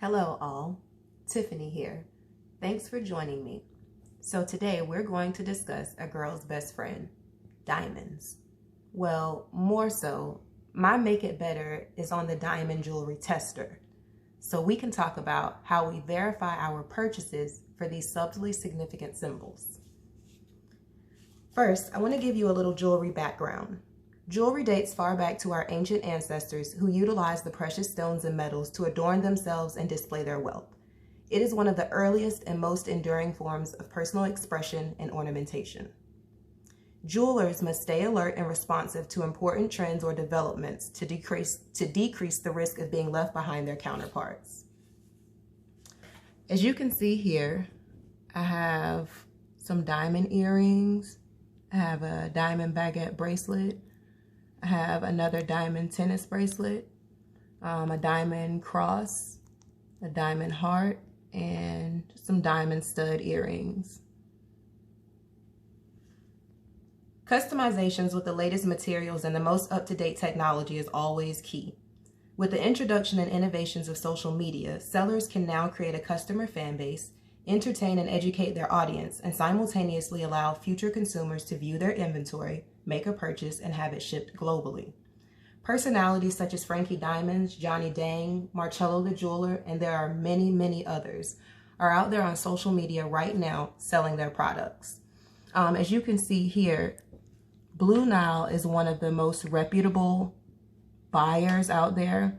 Hello all, Tiffany here. Thanks for joining me. So today we're going to discuss a girl's best friend, diamonds. Well, more so, my Make It Better is on the diamond jewelry tester. So we can talk about how we verify our purchases for these subtly significant symbols. First, I want to give you a little jewelry background. Jewelry dates far back to our ancient ancestors who utilized the precious stones and metals to adorn themselves and display their wealth. It is one of the earliest and most enduring forms of personal expression and ornamentation. Jewelers must stay alert and responsive to important trends or developments to decrease the risk of being left behind their counterparts. As you can see here, I have some diamond earrings. I have a diamond baguette bracelet. I have another diamond tennis bracelet, a diamond cross, a diamond heart, and some diamond stud earrings. Customizations with the latest materials and the most up-to-date technology is always key. With the introduction and innovations of social media, sellers can now create a customer fan base, entertain and educate their audience, and simultaneously allow future consumers to view their inventory, make a purchase, and have it shipped globally. Personalities such as Frankie Diamonds, Johnny Dang, Marcello the Jeweler, and there are many, many others, are out there on social media right now selling their products. As you can see here, Blue Nile is one of the most reputable buyers out there.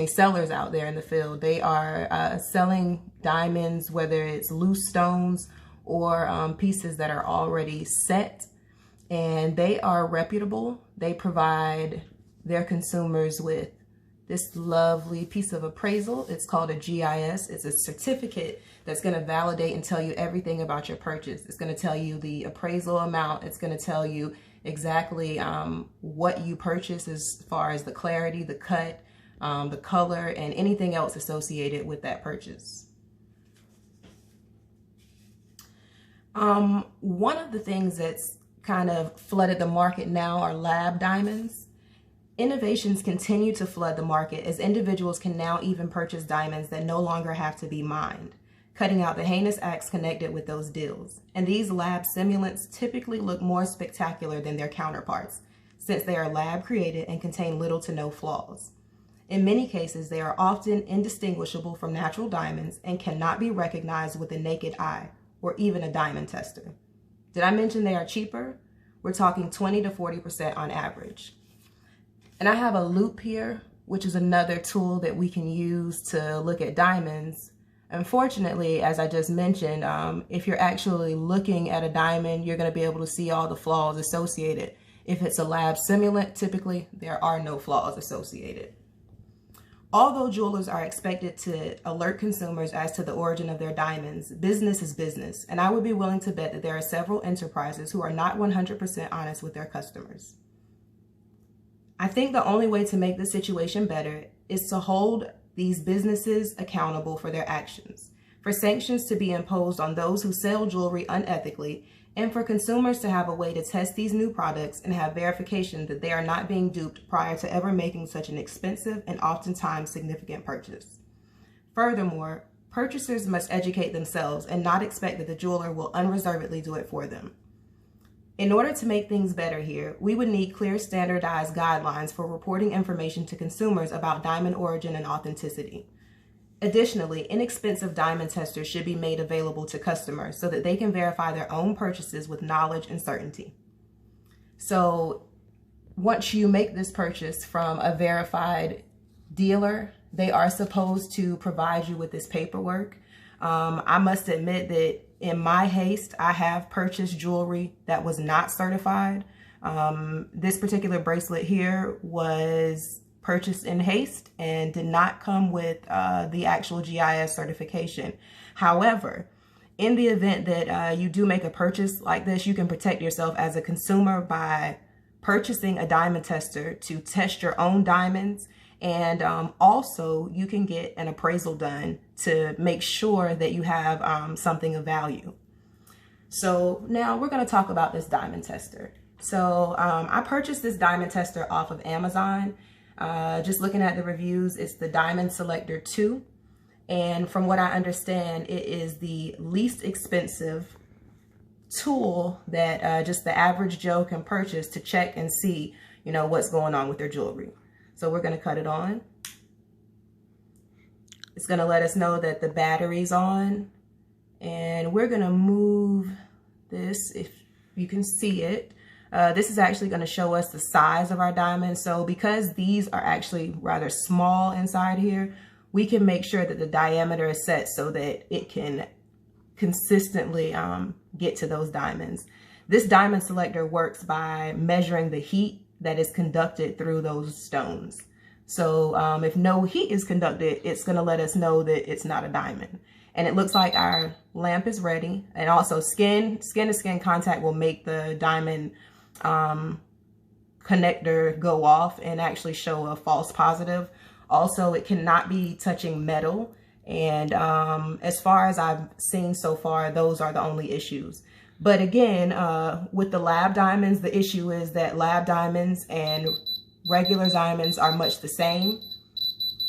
Sellers out there in the field. They are selling diamonds, whether it's loose stones or pieces that are already set, and they are reputable. They provide their consumers with this lovely piece of appraisal. It's called a GIS. It's a certificate that's going to validate and tell you everything about your purchase. It's going to tell you the appraisal amount. It's going to tell you exactly what you purchased as far as the clarity, the cut, the color, and anything else associated with that purchase. One of the things that's kind of flooded the market now are lab diamonds. Innovations continue to flood the market as individuals can now even purchase diamonds that no longer have to be mined, cutting out the heinous acts connected with those deals. And these lab simulants typically look more spectacular than their counterparts, since they are lab created and contain little to no flaws. In many cases, they are often indistinguishable from natural diamonds and cannot be recognized with the naked eye or even a diamond tester. Did I mention they are cheaper? We're talking 20 to 40% on average. And I have a loupe here, which is another tool that we can use to look at diamonds. Unfortunately, as I just mentioned, if you're actually looking at a diamond, you're going to be able to see all the flaws associated. If it's a lab simulant, typically there are no flaws associated. Although jewelers are expected to alert consumers as to the origin of their diamonds, business is business, and I would be willing to bet that there are several enterprises who are not 100% honest with their customers. I think the only way to make the situation better is to hold these businesses accountable for their actions, for sanctions to be imposed on those who sell jewelry unethically, and for consumers to have a way to test these new products and have verification that they are not being duped prior to ever making such an expensive and oftentimes significant purchase. Furthermore, purchasers must educate themselves and not expect that the jeweler will unreservedly do it for them. In order to make things better here, we would need clear standardized guidelines for reporting information to consumers about diamond origin and authenticity. Additionally, inexpensive diamond testers should be made available to customers so that they can verify their own purchases with knowledge and certainty. So once you make this purchase from a verified dealer, they are supposed to provide you with this paperwork. I must admit that in my haste, I have purchased jewelry that was not certified. This particular bracelet here was purchased in haste and did not come with the actual GIS certification. However, in the event that you do make a purchase like this, you can protect yourself as a consumer by purchasing a diamond tester to test your own diamonds. And also you can get an appraisal done to make sure that you have something of value. So now we're going to talk about this diamond tester. So I purchased this diamond tester off of Amazon. Just looking at the reviews, it's the Diamond Selector 2. And from what I understand, it is the least expensive tool that just the average Joe can purchase to check and see, you know, what's going on with their jewelry. So we're going to cut it on. It's going to let us know that the battery's on. And we're going to move this, if you can see it. This is actually going to show us the size of our diamond. So because these are actually rather small inside here, we can make sure that the diameter is set so that it can consistently get to those diamonds. This diamond selector works by measuring the heat that is conducted through those stones. So if no heat is conducted, it's going to let us know that it's not a diamond. And it looks like our lamp is ready. And also skin to skin contact will make the diamond connector go off and actually show a false positive. Also, it cannot be touching metal. And as far as I've seen so far, those are the only issues. But again, with the lab diamonds, the issue is that lab diamonds and regular diamonds are much the same.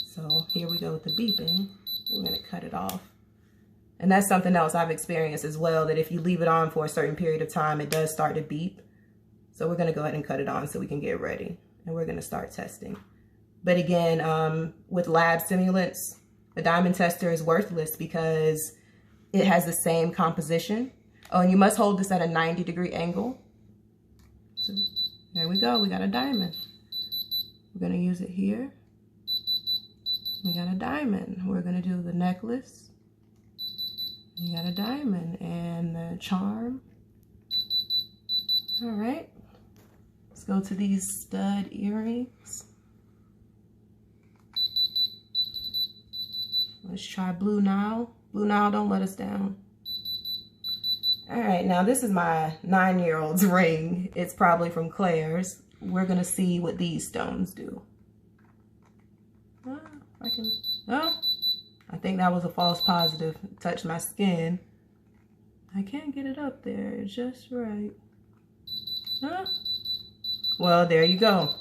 So here we go with the beeping. We're going to cut it off. And that's something else I've experienced as well, that if you leave it on for a certain period of time, it does start to beep. So we're going to go ahead and cut it on so we can get ready. And we're going to start testing. But again, with lab simulants, the diamond tester is worthless because it has the same composition. Oh, and you must hold this at a 90-degree angle. So there we go. We got a diamond. We're going to use it here. We got a diamond. We're going to do the necklace. We got a diamond and the charm. All right. Let's go to these stud earrings. Let's try Blue Nile. Blue Nile, don't let us down. All right, now this is my 9-year-old's ring. It's probably from Claire's. We're gonna see what these stones do. I think that was a false positive. It touched my skin. I can't get it up there just right. Well, there you go.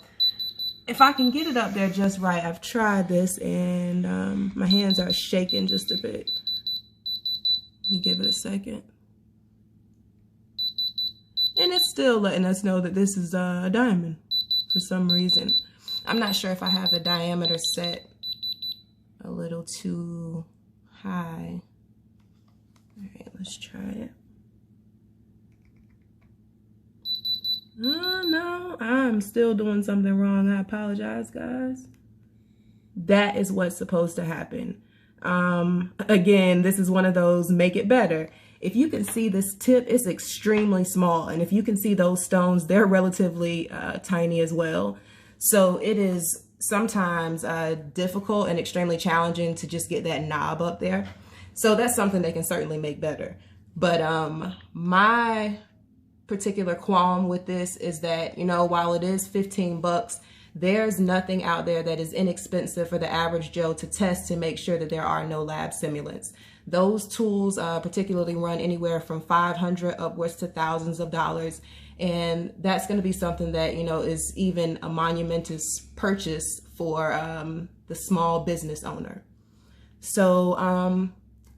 If I can get it up there just right, I've tried this and my hands are shaking just a bit. Let me give it a second. And it's still letting us know that this is a diamond for some reason. I'm not sure if I have the diameter set a little too high. All right, let's try it. Oh, no, I'm still doing something wrong. I apologize, guys. That is what's supposed to happen. Again, this is one of those make it better. If you can see this tip, it's extremely small. And if you can see those stones, they're relatively tiny as well. So it is sometimes difficult and extremely challenging to just get that knob up there. So that's something they can certainly make better. But my particular qualm with this is that, you know, while it is 15 bucks, there's nothing out there that is inexpensive for the average Joe to test to make sure that there are no lab simulants. Those tools particularly run anywhere from $500 upwards to thousands of dollars. And that's going to be something that, you know, is even a monumentous purchase for the small business owner. So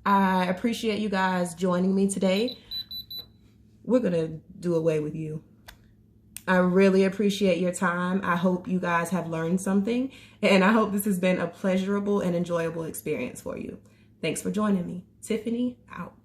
I appreciate you guys joining me today. We're going to do away with you. I really appreciate your time. I hope you guys have learned something, and I hope this has been a pleasurable and enjoyable experience for you. Thanks for joining me. Tiffany, out.